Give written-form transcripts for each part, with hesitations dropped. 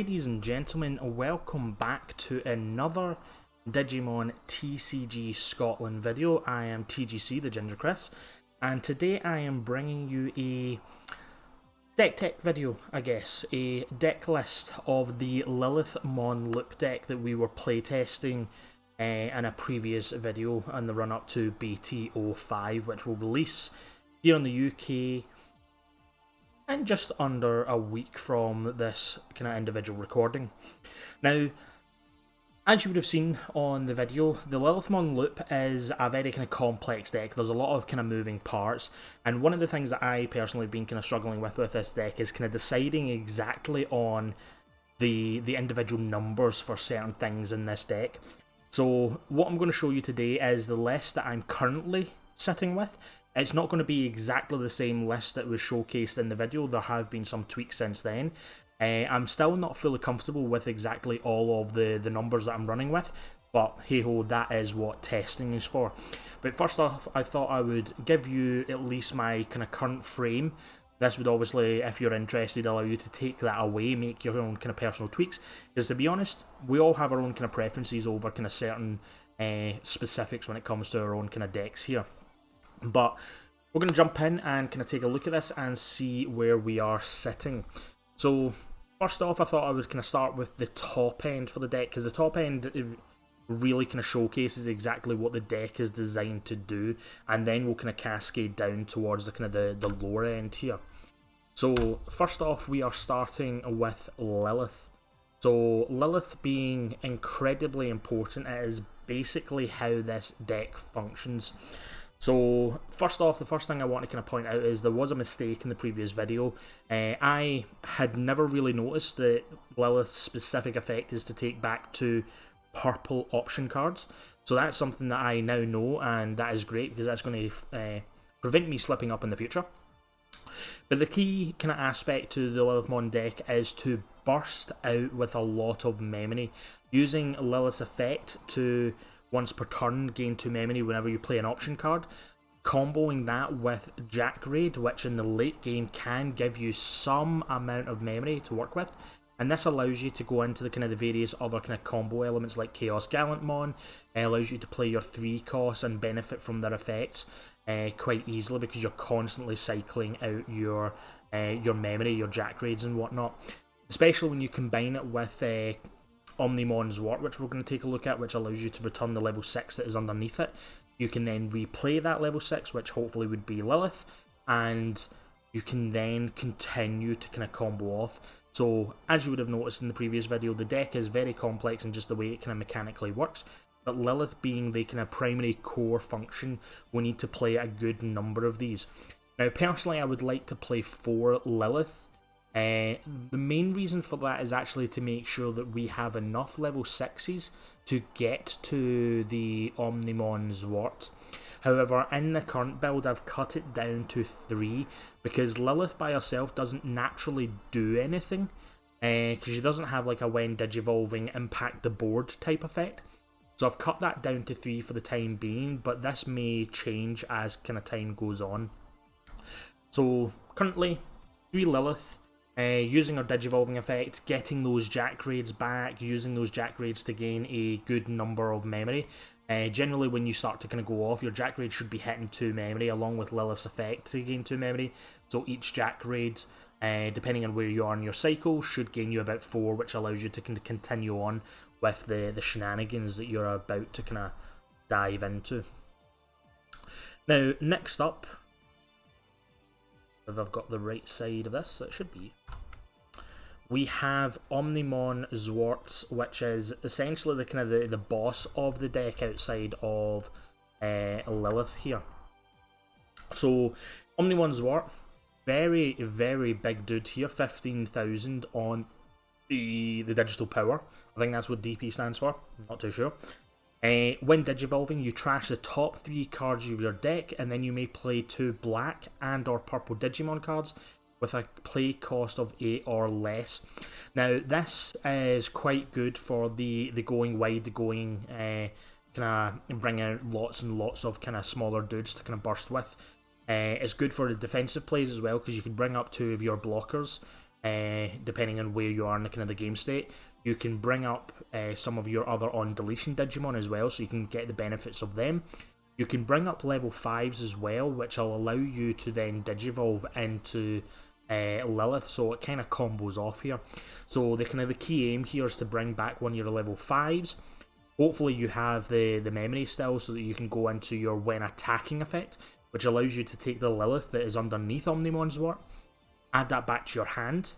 Ladies and gentlemen, welcome back to another Digimon TCG Scotland video. I am TGC, the Ginger Chris, and today I am bringing you a deck tech video, I guess. A deck list of the Lilithmon loop deck that we were playtesting in a previous video in the run-up to BT5, which will release here in the UK in just under a week from this kind of individual recording. Now, as you would have seen on the video, the Lilithmon loop is a very kind of complex deck. There's a lot of kind of moving parts, and one of the things that I personally have been kind of struggling with this deck is kind of deciding exactly on the individual numbers for certain things in this deck. So what I'm going to show you today is the list that I'm currently sitting with. It's not going to be exactly the same list that was showcased in the video. There have been some tweaks since then. I'm still not fully comfortable with exactly all of the numbers that I'm running with, but hey ho, that is what testing is for. But first off, I thought I would give you at least my kind of current frame. This would obviously, if you're interested, allow you to take that away, make your own kind of personal tweaks. Because to be honest, we all have our own kind of preferences over kind of certain specifics when it comes to our own kind of decks here. But we're going to jump in and kind of take a look at this and see where we are sitting. So first off, I thought I would kind of start with the top end for the deck, because the top end really kind of showcases exactly what the deck is designed to do, and then we'll kind of cascade down towards the kind of the lower end here. So first off, we are starting with Lilith. So Lilith being incredibly important, it is basically how this deck functions. So first off, the first thing I want to kind of point out is there was a mistake in the previous video. I had never really noticed that Lilith's specific effect is to take back to purple option cards. So that's something that I now know, and that is great because that's going to prevent me slipping up in the future. But the key kind of aspect to the Lilithmon deck is to burst out with a lot of memory, using Lilith's effect to once per turn gain 2 memory whenever you play an option card, comboing that with Jack Raid, which in the late game can give you some amount of memory to work with, and this allows you to go into the kind of the various other kind of combo elements like Chaos Gallantmon. It allows you to play your 3 costs and benefit from their effects quite easily, because you're constantly cycling out your memory, your Jack Raids and whatnot, especially when you combine it with Omnimon Zwart, which we're going to take a look at, which allows you to return the level 6 that is underneath it. You can then replay that level 6, which hopefully would be Lilith, and you can then continue to kind of combo off. So as you would have noticed in the previous video, the deck is very complex in just the way it kind of mechanically works, but Lilith being the kind of primary core function, we need to play a good number of these. Now personally, I would like to play 4 Lilith. The main reason for that is actually to make sure that we have enough level 6s to get to the Omnimon Zwart. However, in the current build, I've cut it down to 3, because Lilith by herself doesn't naturally do anything, because she doesn't have like a when digivolving impact the board type effect. So I've cut that down to 3 for the time being, but this may change as kind of time goes on. So currently, 3 Lilith. Using our Digivolving effect, getting those Jack Raids back, using those Jack Raids to gain a good number of memory. Generally when you start to kind of go off, your Jack Raid should be hitting 2 memory along with Lilith's effect to gain 2 memory. So each Jack Raid, depending on where you are in your cycle, should gain you about 4, which allows you to kind of continue on with the shenanigans that you're about to kind of dive into. Now, next up, if I've got the right side of this, it should be, we have Omnimon Zwart, which is essentially the kind of the boss of the deck outside of Lilith here. So Omnimon Zwart, very, very big dude here, 15,000 on the digital power. I think that's what DP stands for, I'm not too sure. When digivolving, you trash the top 3 cards of your deck, and then you may play 2 black and or purple Digimon cards with a play cost of 8 or less. Now this is quite good for the going wide, the going kind of bring out lots and lots of kind of smaller dudes to kind of burst with. It's good for the defensive plays as well, because you can bring up 2 of your blockers depending on where you are in the kind of the game state. You can bring up some of your other on deletion Digimon as well, so you can get the benefits of them. You can bring up level 5s as well, which will allow you to then digivolve into Lilith, so it kind of combos off here. So the key aim here is to bring back one of your level 5s. Hopefully you have the memory still, so that you can go into your when attacking effect, which allows you to take the Lilith that is underneath Omnimon Zwart, add that back to your hand.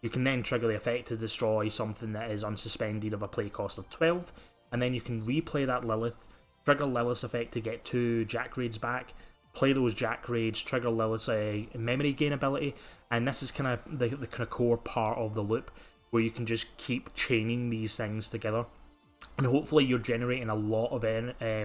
You can then trigger the effect to destroy something that is unsuspended of a play cost of 12, and then you can replay that Lilith, trigger Lilith's effect to get 2 Jack Raids back, play those Jack Raids, trigger Lilith's memory gain ability, and this is kind of the kind of core part of the loop, where you can just keep chaining these things together. And hopefully you're generating a lot of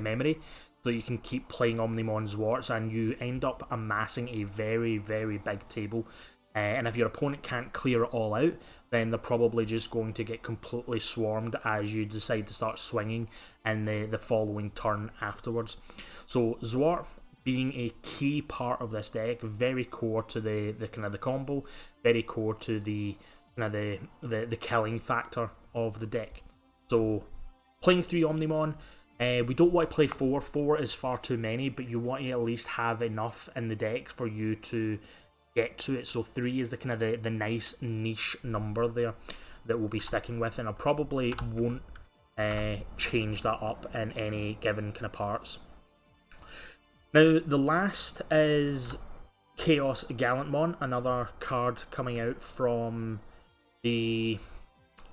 memory, so you can keep playing Omnimon Zwarts, and you end up amassing a very, very big table. And if your opponent can't clear it all out, then they're probably just going to get completely swarmed as you decide to start swinging in the following turn afterwards. So Zwart being a key part of this deck, very core to the kind of the combo, very core to the kind of the killing factor of the deck. So playing 3 Omnimon, we don't want to play 4. 4 is far too many, but you want to at least have enough in the deck for you to get to it. So 3 is the kind of the nice niche number there that we'll be sticking with, and I probably won't change that up in any given kind of parts. Now the last is Chaos Gallantmon, another card coming out from the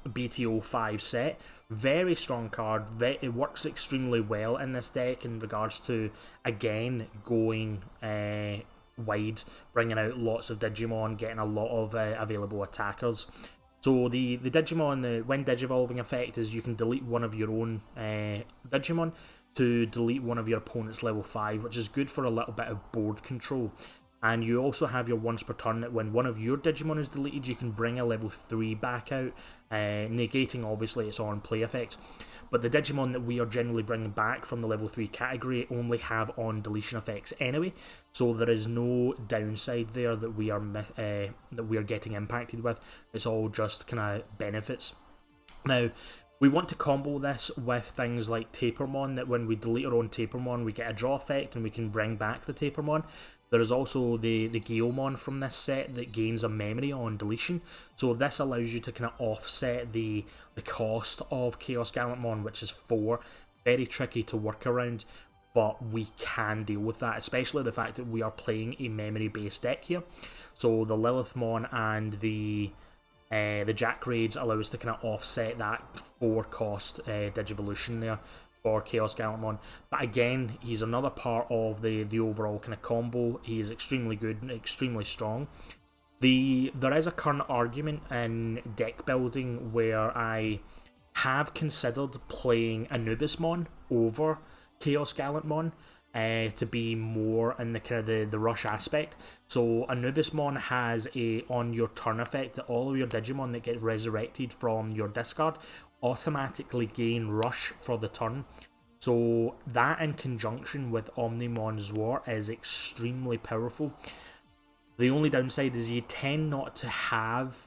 BT5 set. Very strong card, it works extremely well in this deck in regards to, again, going wide, bringing out lots of Digimon, getting a lot of available attackers. So the Digimon, the when Digivolving effect is you can delete one of your own Digimon to delete one of your opponent's level 5, which is good for a little bit of board control. And you also have your once per turn that when one of your Digimon is deleted, you can bring a level 3 back out, negating obviously its on play effects. But the Digimon that we are generally bringing back from the level 3 category only have on deletion effects anyway, so there is no downside there that we are getting impacted with. It's all just kind of benefits. Now, we want to combo this with things like Tapermon, that when we delete our own Tapermon, we get a draw effect and we can bring back the Tapermon. There is also the Geomon from this set that gains a memory on deletion, so this allows you to kind of offset the cost of Chaos Gallantmon, which is 4. Very tricky to work around, but we can deal with that, especially the fact that we are playing a memory-based deck here. So the Lilithmon and the Jack Raids allow us to kind of offset that 4 cost Digivolution there for Chaos Gallantmon. But again, he's another part of the overall kind of combo. He is extremely good and extremely strong. There is a current argument in deck building where I have considered playing Anubismon over Chaos Gallantmon to be more in the kind of the rush aspect. So Anubismon has a on your turn effect that all of your Digimon that get resurrected from your discard automatically gain rush for the turn. So that in conjunction with Omnimon Zwart is extremely powerful. The only downside is you tend not to have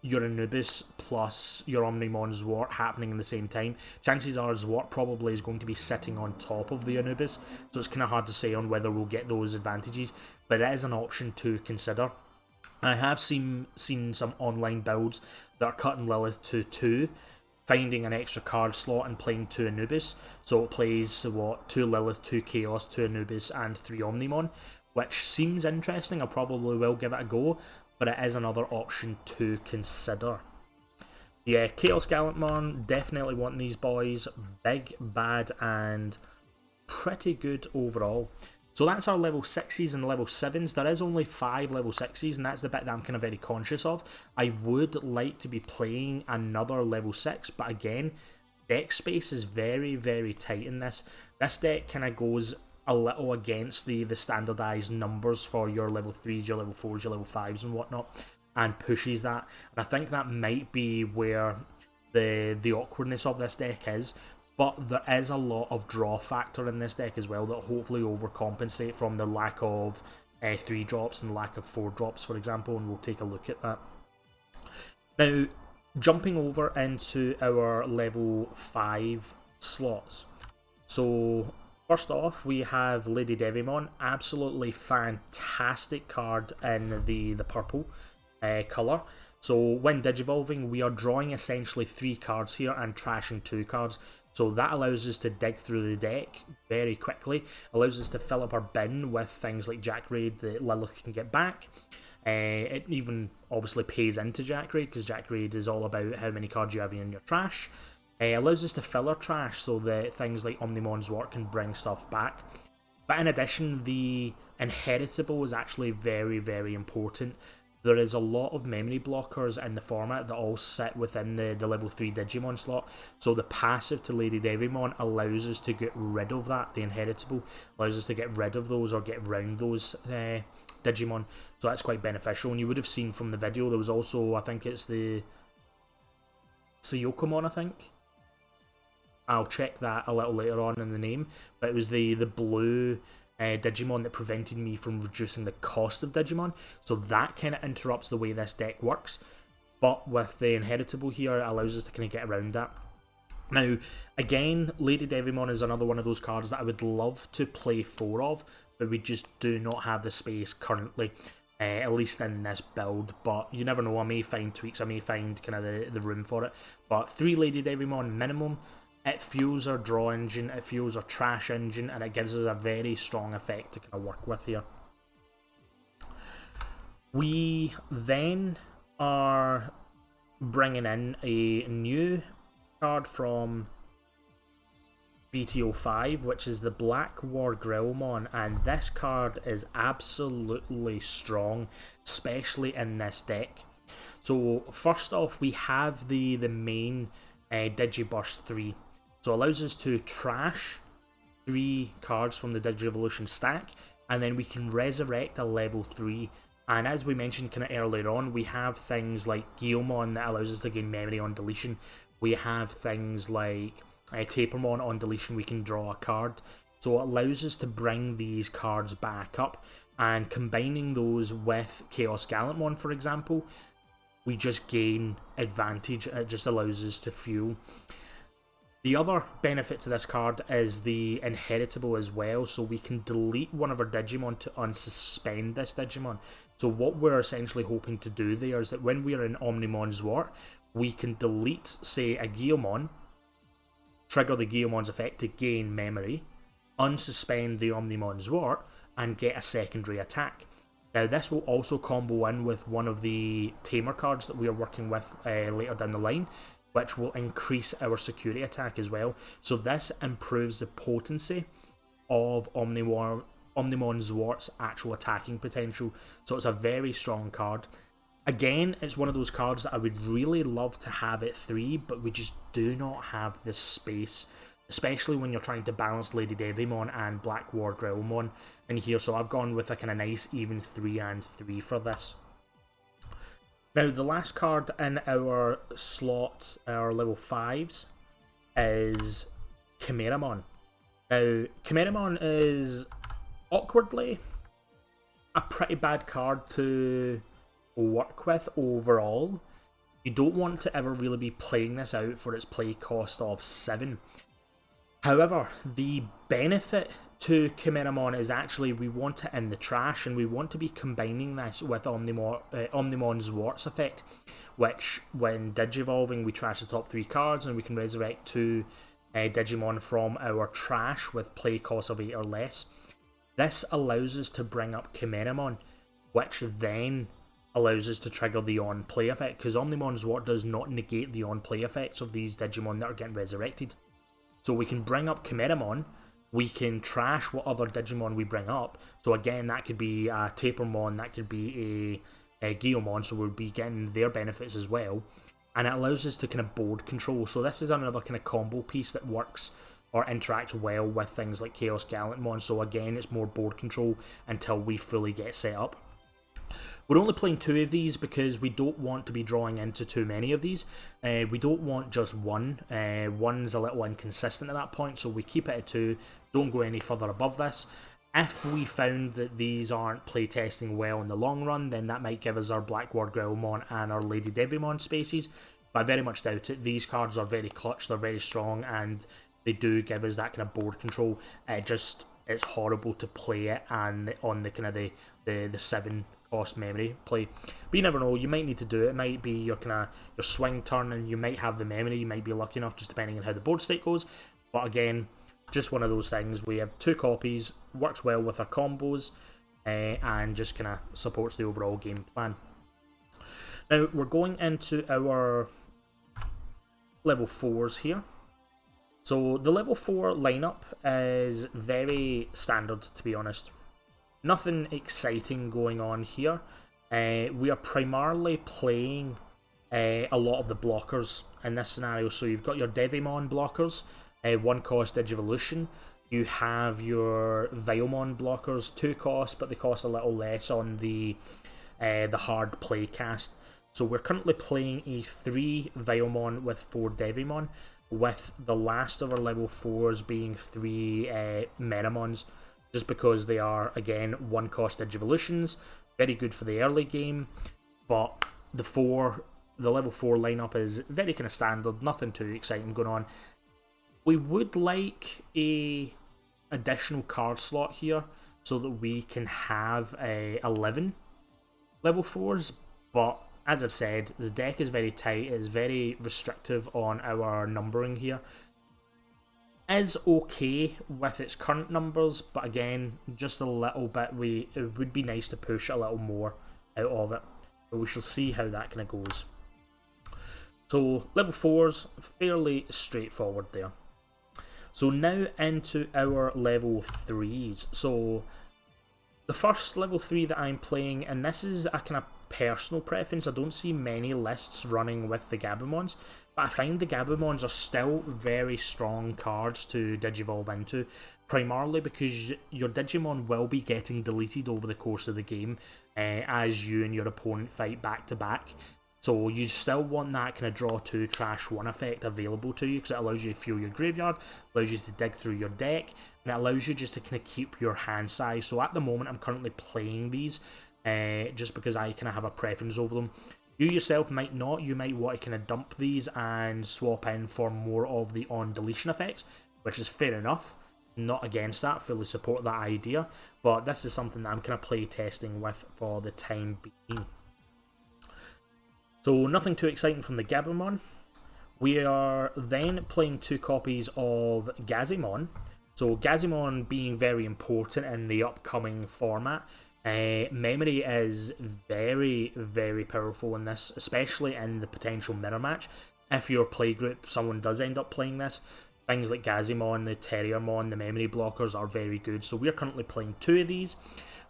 your Anubis plus your Omnimon Zwart happening at the same time. Chances are Zwart probably is going to be sitting on top of the Anubis, so it's kind of hard to say on whether we'll get those advantages, but it is an option to consider. I have seen some online builds that are cutting Lilith to 2, finding an extra card slot and playing 2 Anubis, so it plays 2 Lilith, 2 Chaos, 2 Anubis and 3 Omnimon, which seems interesting. I probably will give it a go, but it is another option to consider. Yeah, Chaos Gallantmon, definitely want these boys. Big, bad, and pretty good overall. So that's our level 6s and level 7s. There is only 5 level 6s, and that's the bit that I'm kind of very conscious of. I would like to be playing another level 6, but again, deck space is very, very tight in this. This deck kind of goes a little against the standardised numbers for your level 3s, your level 4s, your level 5s and whatnot, and pushes that. And I think that might be where the awkwardness of this deck is. But there is a lot of draw factor in this deck as well that hopefully overcompensate from the lack of 3 drops and the lack of 4 drops, for example, and we'll take a look at that. Now, jumping over into our level 5 slots. So, first off, we have Lady Digimon, absolutely fantastic card in the purple colour. So when digivolving, we are drawing essentially 3 cards here and trashing 2 cards. So that allows us to dig through the deck very quickly, allows us to fill up our bin with things like Jack Raid that Lilith can get back. It even obviously pays into Jack Raid, because Jack Raid is all about how many cards you have in your trash. Allows us to fill our trash so that things like Omnimon Zwart can bring stuff back. But in addition, the inheritable is actually very, very important. There is a lot of memory blockers in the format that all sit within the level 3 Digimon slot. So the passive to Lady Digimon allows us to get rid of that. The inheritable allows us to get rid of those or get around those Digimon. So that's quite beneficial. And you would have seen from the video, there was also, I think it's the Suyokomon, I think. I'll check that a little later on in the name. But it was the blue Digimon that prevented me from reducing the cost of Digimon, so that kind of interrupts the way this deck works. But with the inheritable here, it allows us to kind of get around that. Now, again, Lady Digimon is another one of those cards that I would love to play 4 of, but we just do not have the space currently, at least in this build. But you never know, I may find tweaks, I may find kind of the room for it. But 3 Lady Digimon minimum. It fuels our draw engine, it fuels our trash engine, and it gives us a very strong effect to kind of work with here. We then are bringing in a new card from BT5, which is the Black War Grillmon, and this card is absolutely strong, especially in this deck. So first off, we have the main Digiburst 3. So it allows us to trash 3 cards from the Digivolution stack, and then we can resurrect a level 3. And as we mentioned kind of earlier on, we have things like Guilmon that allows us to gain memory on deletion. We have things like Tapermon on deletion, we can draw a card. So it allows us to bring these cards back up, and combining those with Chaos Gallantmon, for example, we just gain advantage. It just allows us to fuel. The other benefit to this card is the inheritable as well, so we can delete one of our Digimon to unsuspend this Digimon. So what we're essentially hoping to do there is that when we're in Omnimon Zwart, we can delete, say, a Guilmon, trigger the Guilmon's effect to gain memory, unsuspend the Omnimon Zwart, and get a secondary attack. Now this will also combo in with one of the Tamer cards that we are working with later down the line, which will increase our security attack as well. So this improves the potency of Omnimon Zwart's actual attacking potential. So it's a very strong card. Again, it's one of those cards that I would really love to have at 3, but we just do not have the space, especially when you're trying to balance Lady Digimon and Black War Grillmon in here. So I've gone with a kind of nice even 3 and 3 for this. Now, the last card in our slot, our level 5s, is Chimeramon. Now, Chimeramon is awkwardly a pretty bad card to work with overall. You don't want to ever really be playing this out for its play cost of 7. However, the benefit to Chimeramon is actually we want it in the trash, and we want to be combining this with Omnimon Zwart's effect, which when digivolving we trash the top 3 cards and we can resurrect 2 Digimon from our trash with play cost of 8 or less. This allows us to bring up Chimeramon, which then allows us to trigger the on-play effect, because Omnimon Zwart does not negate the on-play effects of these Digimon that are getting resurrected. So we can bring up Chimeramon, we can trash what other Digimon we bring up. So again, that could be a Tapermon, that could be a Guilmon, so we'll be getting their benefits as well. And it allows us to kind of board control. So this is another kind of combo piece that works or interacts well with things like Chaos Gallantmon. So again, it's more board control until we fully get set up. We're only playing 2 of these because we don't want to be drawing into too many of these. We don't want just one. One's a little inconsistent at that point, so we keep it at 2, don't go any further above this. If we found that these aren't playtesting well in the long run, then that might give us our Blackboard Growlmon and our Lady Devimon spaces, but I very much doubt it. These cards are very clutch, they're very strong, and they do give us that kind of board control. It's horrible to play it and on the kind of the 7 cost memory play. But you never know, you might need to do it. It might be your kind of your swing turn and you might have the memory, you might be lucky enough just depending on how the board state goes. But again, just one of those things. We have 2 copies, works well with our combos, and just kind of supports the overall game plan. Now we're going into our level 4s here. So the level 4 lineup is very standard, to be honest. Nothing exciting going on here. We are primarily playing a lot of the blockers in this scenario. So you've got your Devimon blockers, 1 cost Digivolution. You have your Viomon blockers, 2 cost, but they cost a little less on the hard play cast. So we're currently playing a 3 Viomon with 4 Devimon, with the last of our level 4s being 3 Meramons, just because they are, again, 1 cost Digivolutions, very good for the early game, but the level 4 lineup is very kind of standard, nothing too exciting going on. We would like a additional card slot here so that we can have 11 level 4s, but as I've said, the deck is very tight, it is very restrictive on our numbering here. Is okay with its current numbers, but again, just a little bit, it would be nice to push a little more out of it. But we shall see how that kind of goes. So, level 4s, fairly straightforward there. So now into our level 3s. So, the first level 3 that I'm playing, and this is a kind of personal preference, I don't see many lists running with the Gabumons, but I find the Gabumons are still very strong cards to Digivolve into, primarily because your Digimon will be getting deleted over the course of the game as you and your opponent fight back to back. So you still want that kind of draw 2, trash 1 effect available to you, because it allows you to fuel your graveyard, allows you to dig through your deck, and it allows you just to kind of keep your hand size. So at the moment I'm currently playing these just because I kind of have a preference over them. You yourself might not, you might want to kind of dump these and swap in for more of the on deletion effects, which is fair enough, not against that, fully support that idea, but this is something that I'm kind of play testing with for the time being. So nothing too exciting from the Gabumon. We are then playing 2 copies of Gazimon. So Gazimon being very important in the upcoming format. Memory is very, very powerful in this, especially in the potential mirror match. If your playgroup, someone does end up playing this, things like Gazimon, the Terriermon, the memory blockers are very good. So we're currently playing 2 of these.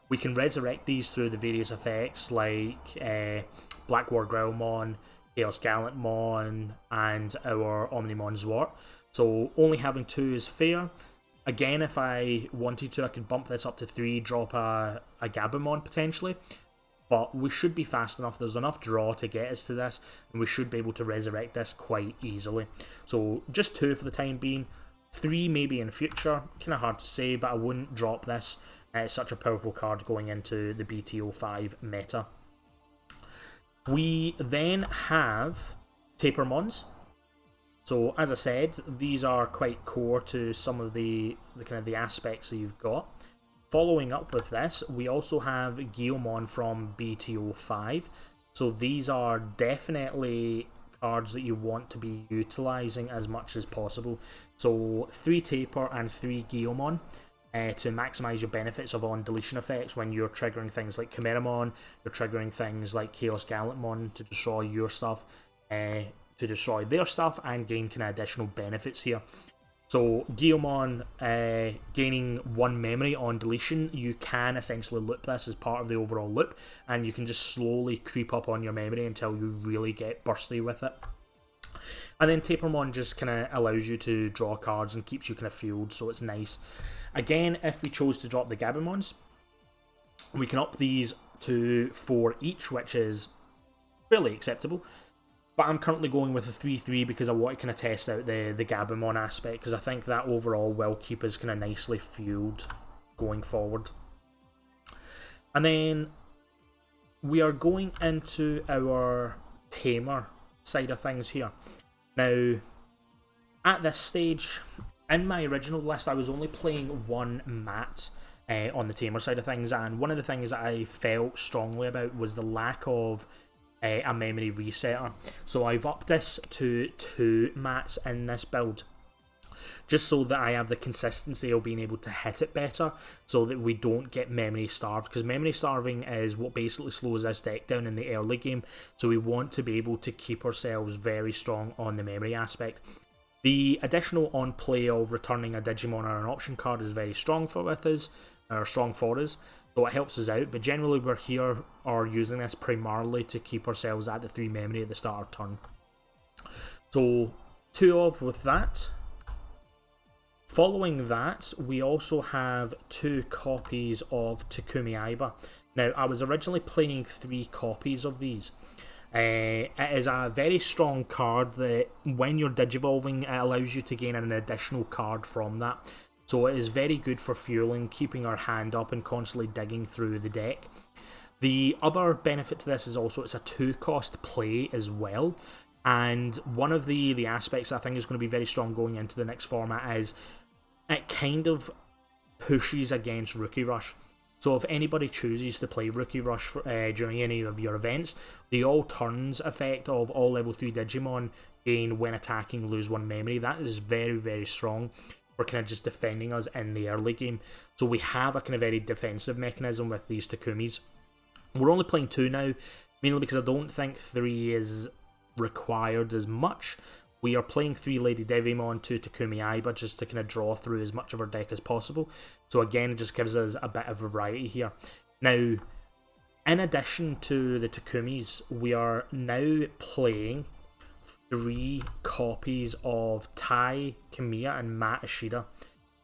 We can resurrect these through the various effects like Blackboard Growlmon, Chaos Gallantmon, and our Omnimon Zwart. So only having 2 is fair. Again, if I wanted to, I could bump this up to 3, drop a Gabumon potentially, but we should be fast enough. There's enough draw to get us to this, and we should be able to resurrect this quite easily. So just 2 for the time being, 3 maybe in future, kind of hard to say, but I wouldn't drop this. It's such a powerful card going into the BT5 meta. We then have Tapermons. So as I said, these are quite core to some of the kind of the aspects that you've got. Following up with this, we also have Guilmon from BT5. So these are definitely cards that you want to be utilising as much as possible. So 3 Taper and 3 Guilmon to maximise your benefits of on deletion effects when you're triggering things like Chimeramon, you're triggering things like Chaos Gallantmon to destroy your stuff, to destroy their stuff and gain kind of additional benefits here. So Guilmon gaining 1 memory on deletion, you can essentially loop this as part of the overall loop, and you can just slowly creep up on your memory until you really get bursty with it. And then Tapermon just kind of allows you to draw cards and keeps you kind of fueled, so it's nice. Again, if we chose to drop the Gabumons, we can up these to 4 each, which is fairly acceptable. But I'm currently going with a 3-3 because I want to kind of test out the Gabumon aspect, because I think that overall will keep us kind of nicely fueled going forward. And then we are going into our Tamer side of things here. Now, at this stage, in my original list, I was only playing one mat on the Tamer side of things, and one of the things that I felt strongly about was the lack of a memory resetter. So I've upped this to 2 mats in this build, just so that I have the consistency of being able to hit it better, so that we don't get memory starved, because memory starving is what basically slows this deck down in the early game, so we want to be able to keep ourselves very strong on the memory aspect. The additional on-play of returning a Digimon or an option card is very strong for us, so it helps us out, but generally we're here or using this primarily to keep ourselves at the 3 memory at the start of turn. So 2 of with that. Following that, we also have 2 copies of Takumi Aiba. Now, I was originally playing 3 copies of these. It is a very strong card that when you're digivolving, it allows you to gain an additional card from that. So it is very good for fueling, keeping our hand up and constantly digging through the deck. The other benefit to this is also it's a 2-cost play as well. And one of the aspects I think is going to be very strong going into the next format is it kind of pushes against Rookie Rush. So if anybody chooses to play Rookie Rush during any of your events, the all turns effect of all level 3 Digimon gain when attacking lose 1 memory, that is very, very strong for kind of just defending us in the early game. So we have a kind of very defensive mechanism with these Takumis. We're only playing 2 now, mainly because I don't think 3 is required as much. We are playing 3 Lady Devimon, 2 Takumi Aiba, just to kind of draw through as much of our deck as possible. So again, it just gives us a bit of variety here. Now, in addition to the Takumis, we are now playing 3 copies of Tai, Kamiya, and Mat Ishida.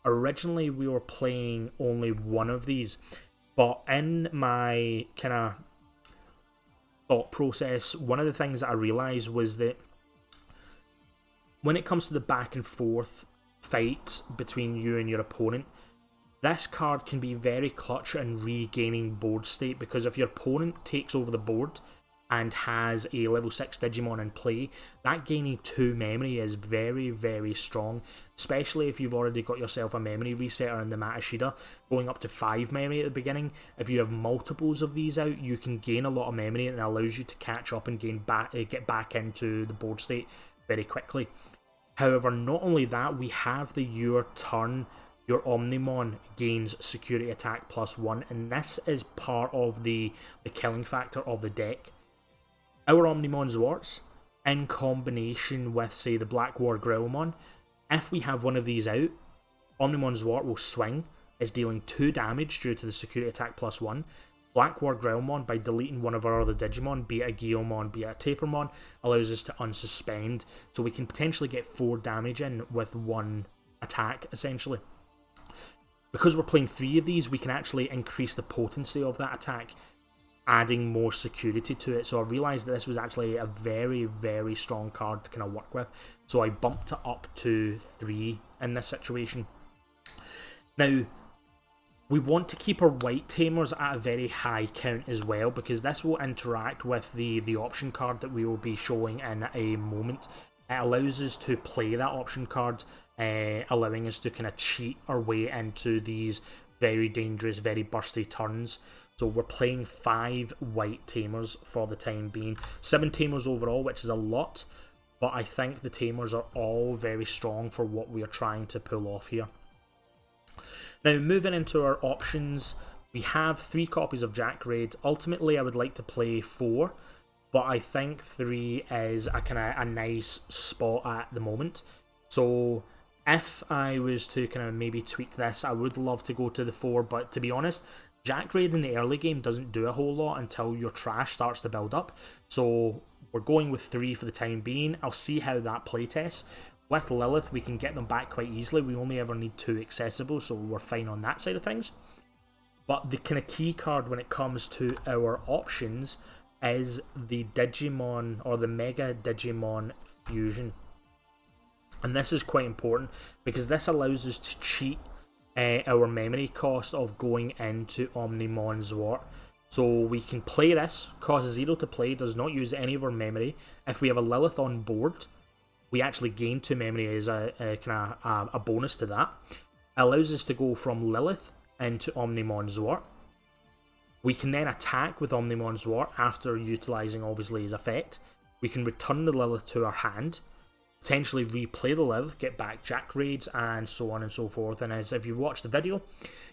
Originally, we were playing only 1 of these, but in my kind of thought process, one of the things that I realised was that when it comes to the back and forth fight between you and your opponent, this card can be very clutch in regaining board state, because if your opponent takes over the board and has a level 6 Digimon in play, that gaining 2 memory is very, very strong, especially if you've already got yourself a memory resetter in the Mat Ishida, going up to 5 memory at the beginning. If you have multiples of these out, you can gain a lot of memory, and it allows you to catch up and get back into the board state very quickly. However, not only that, we have the your turn, your Omnimon gains security attack +1, and this is part of the killing factor of the deck. Our Omnimon Zwarts, in combination with, say, the Black War Growlmon, if we have one of these out, Omnimon Zwart will swing, is dealing 2 damage due to the security attack +1. Black War Growlmon, by deleting one of our other Digimon, be it a Guilmon, be it a Tapermon, allows us to unsuspend, so we can potentially get 4 damage in with 1 attack, essentially. Because we're playing 3 of these, we can actually increase the potency of that attack, adding more security to it. So I realised that this was actually a very, very strong card to kind of work with, so I bumped it up to 3 in this situation. Now, we want to keep our white Tamers at a very high count as well, because this will interact with the option card that we will be showing in a moment. It allows us to play that option card, allowing us to kind of cheat our way into these very dangerous, very bursty turns. So we're playing 5 white Tamers for the time being. 7 Tamers overall, which is a lot, but I think the Tamers are all very strong for what we are trying to pull off here. Now, moving into our options, we have 3 copies of Jack Raid. Ultimately, I would like to play 4, but I think 3 is a kind of a nice spot at the moment. So if I was to kind of maybe tweak this, I would love to go to the 4, but to be honest, Jack Raid in the early game doesn't do a whole lot until your trash starts to build up. So we're going with 3 for the time being. I'll see how that playtests. With Lilith, we can get them back quite easily. We only ever need 2 accessible, so we're fine on that side of things. But the kind of key card when it comes to our options is the Digimon, or the Mega Digimon Fusion. And this is quite important, because this allows us to cheat our memory cost of going into Omnimon Zwart. So we can play this, costs 0 to play, does not use any of our memory. If we have a Lilith on board, we actually gain 2 memory as a bonus to that. Allows us to go from Lilith into Omnimon Zwart. We can then attack with Omnimon Zwart after utilising obviously his effect. We can return the Lilith to our hand, potentially replay the Lilith, get back Jack raids, and so on and so forth. And as if you've watched the video,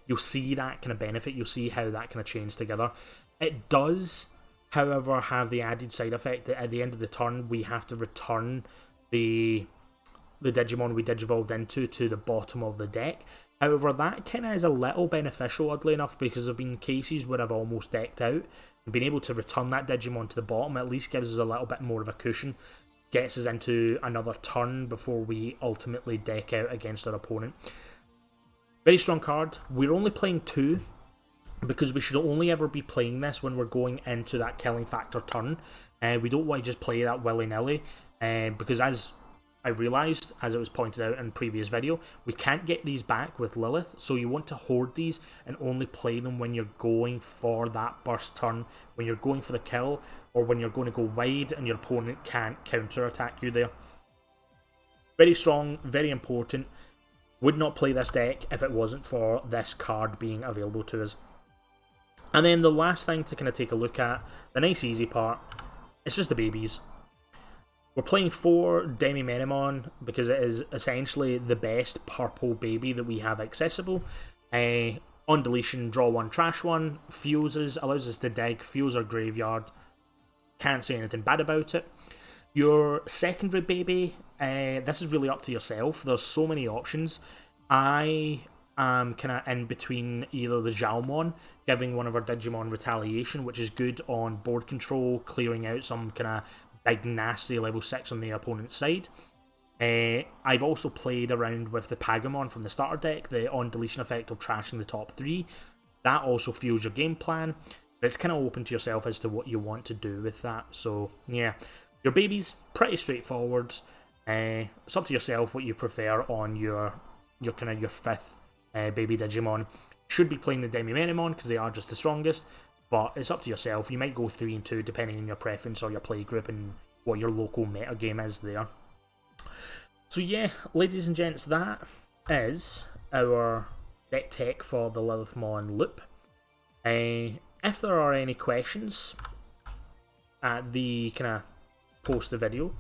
you'll see that kind of benefit, you'll see how that kind of chains together. It does, however, have the added side effect that at the end of the turn, we have to return the Digimon we digivolved into to the bottom of the deck. However, that kind of is a little beneficial, oddly enough, because there have been cases where I've almost decked out, and being able to return that Digimon to the bottom at least gives us a little bit more of a cushion, gets us into another turn before we ultimately deck out against our opponent. Very strong card. We're only playing 2, because we should only ever be playing this when we're going into that killing factor turn. We don't want to just play that willy-nilly, because as I realised, as it was pointed out in previous video, we can't get these back with Lilith, so you want to hoard these and only play them when you're going for that burst turn, when you're going for the kill, or when you're going to go wide and your opponent can't counter-attack you there. Very strong, very important. Would not play this deck if it wasn't for this card being available to us. And then the last thing to kind of take a look at, the nice easy part, it's just the babies. We're playing 4 Omnimon because it is essentially the best purple baby that we have accessible. On deletion, draw 1, trash 1, fuses, allows us to dig, fuse our graveyard. Can't say anything bad about it. Your secondary baby, this is really up to yourself. There's so many options. I am kind of in between either the Xiaomon, giving one of our Digimon retaliation, which is good on board control, clearing out some kind of big nasty level 6 on the opponent's side. I've also played around with the Pagamon from the starter deck, the on deletion effect of trashing the top 3. That also fuels your game plan, but it's kind of open to yourself as to what you want to do with that. So yeah, your babies, pretty straightforward. It's up to yourself what you prefer on your 5th baby Digimon. Should be playing the Omnimon because they are just the strongest, but it's up to yourself. You might go 3 and 2 depending on your preference or your play group and what your local meta game is there. So yeah, ladies and gents, that is our deck tech for the Lilithmon loop. If there are any questions at the kind of post the video,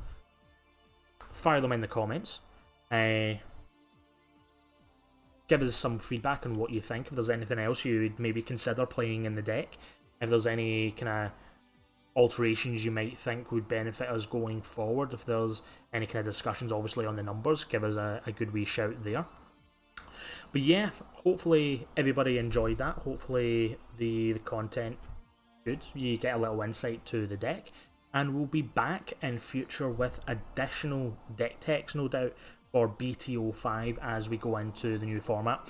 fire them in the comments. Give us some feedback on what you think. If there's anything else you'd maybe consider playing in the deck, if there's any kind of alterations you might think would benefit us going forward, if there's any kind of discussions obviously on the numbers, give us a good wee shout there. But yeah, hopefully everybody enjoyed that. Hopefully the content good. You get a little insight to the deck, and we'll be back in future with additional deck techs, no doubt, for BT5 as we go into the new format.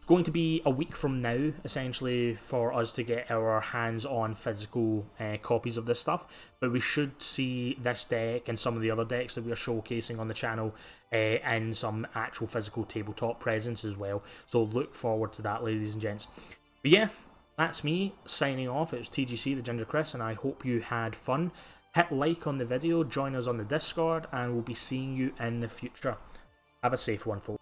Going to be a week from now, essentially, for us to get our hands-on physical copies of this stuff, but we should see this deck and some of the other decks that we are showcasing on the channel in some actual physical tabletop presence as well, so look forward to that, ladies and gents. But yeah, that's me signing off. It was TGC, the Ginger Chris, and I hope you had fun. Hit like on the video, join us on the Discord, and we'll be seeing you in the future. Have a safe one, folks.